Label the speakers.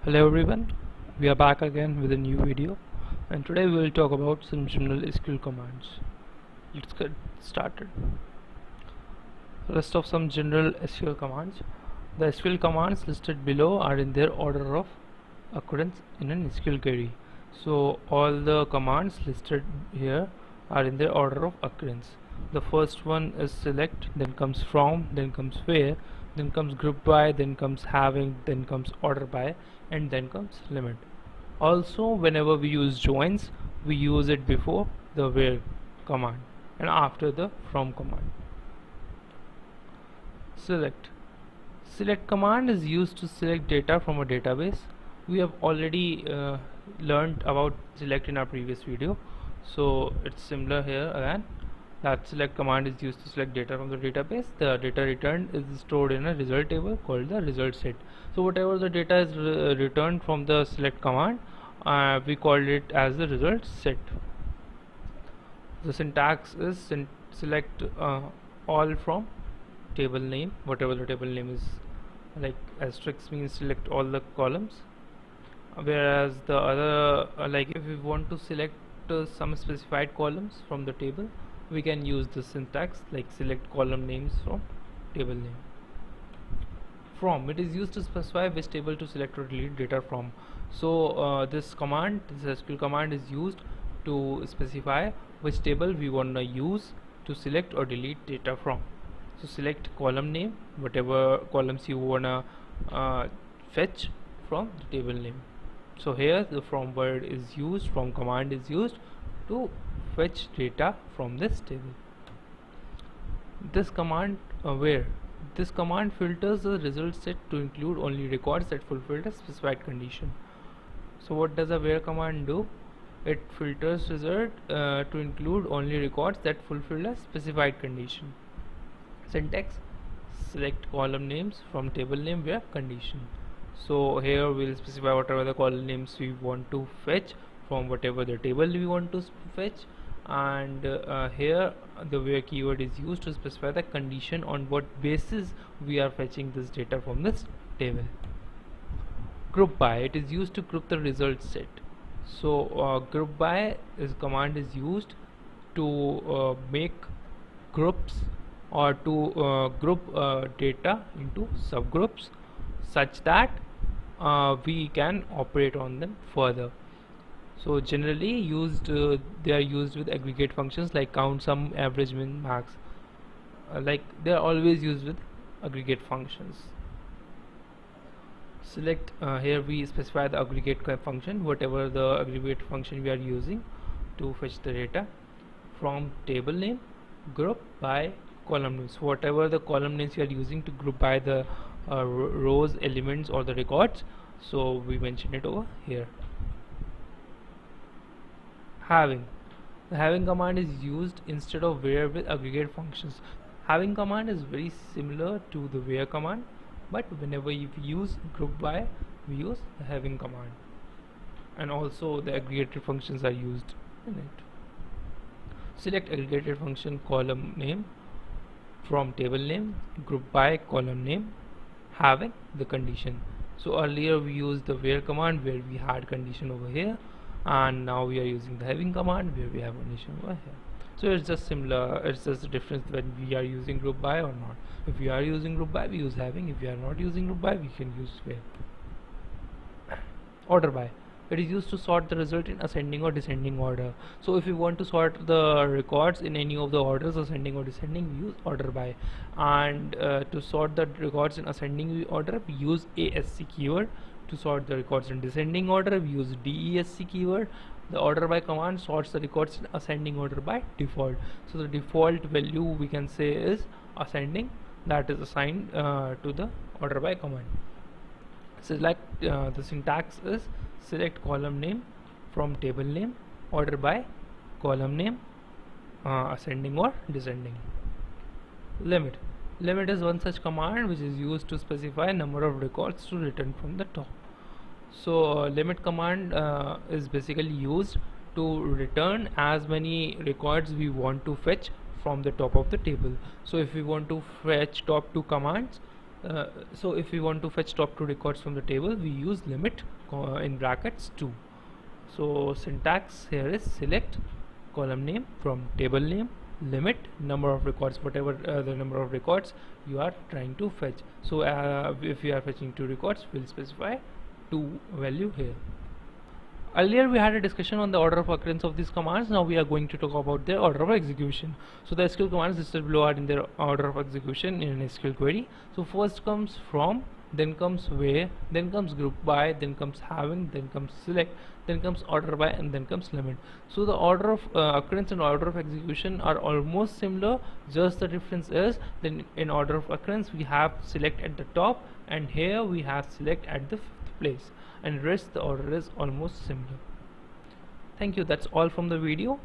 Speaker 1: Hello everyone, we are back again with a new video, and today we will talk about some general SQL commands. Let's get started. List of some general SQL commands. The SQL commands listed below are in their order of occurrence in an SQL query. So all the commands listed here are in their order of occurrence. The first one is select, then comes from, then comes where, then comes group by, then comes having, then comes order by, and then comes limit. Also, whenever we use joins, we use it before the where command and after the from command. Select. Select command is used to select data from a database. We have already learned about select in our previous video, so it's similar here again. That select command is used to select data from the database. The data returned is stored in a result table called the result set. So whatever the data is returned from the select command, we called it as the result set. The syntax is select all from table name, whatever the table name is. Like asterisk means select all the columns, whereas the other like if we want to select some specified columns from the table, we can use the syntax like select column names from table name. From, it is used to specify which table to select or delete data from. So this SQL command is used to specify which table we want to use to select or delete data from. So select column name, whatever columns you wanna fetch from the table name. So here the from word is used, from command is used to fetch data from this table. This command where this command filters the result set to include only records that fulfill a specified condition. So what does a where command do? It filters result to include only records that fulfill a specified condition. Syntax: select column names from table name where condition. So here we'll specify whatever the column names we want to fetch from whatever the table we want to fetch, and here the where keyword is used to specify the condition on what basis we are fetching this data from this table. Group by, it is used to group the result set. So group by command is used to make groups or to group data into subgroups such that we can operate on them further. So generally used they are used with aggregate functions like count, sum, average, min, max. Like they are always used with aggregate functions. Select, here we specify the aggregate function, whatever the aggregate function we are using to fetch the data from table name, group by, column names. So whatever the column names we are using to group by the rows, elements, or the records, so we mention it over here. Having, the having command is used instead of where with aggregate functions. Having command is very similar to the where command, but whenever you use group by, we use the having command, and also the aggregated functions are used in it. Select aggregated function column name from table name, group by, column name, having the condition. So earlier we used the where command where we had condition over here, and now we are using the having command where we have condition over here. So it's just similar, it's just the difference when we are using group by or not. If we are using group by, we use having. If we are not using group by, we can use where. Order by, it is used to sort the result in ascending or descending order. So if we want to sort the records in any of the orders, ascending or descending, we use order by, and to sort the records in ascending order, we use ASC keyword. To sort the records in descending order, we use DESC keyword. The order by command sorts the records in ascending order by default. So the default value we can say is ascending, that is assigned to the order by command. Select, the syntax is select column name from table name, order by, column name, ascending or descending. Limit, limit is one such command which is used to specify number of records to return from the top. So limit command is basically used to return as many records we want to fetch from the top of the table. So if we want to fetch top two commands, So if we want to fetch top 2 records from the table, we use limit in brackets 2. So syntax here is select column name from table name, limit number of records, whatever the number of records you are trying to fetch. So if you are fetching 2 records, we'll specify 2 value here. Earlier we had a discussion on the order of occurrence of these commands. Now we are going to talk about their order of execution. So the SQL commands listed below are in their order of execution in an SQL query. So first comes from, then comes where, then comes group by, then comes having, then comes select, then comes order by, and then comes limit. So the order of occurrence and order of execution are almost similar, just the difference is then in order of occurrence we have select at the top, and here we have select at the 5th place, and rest the order is almost similar. Thank you. That's all from the video.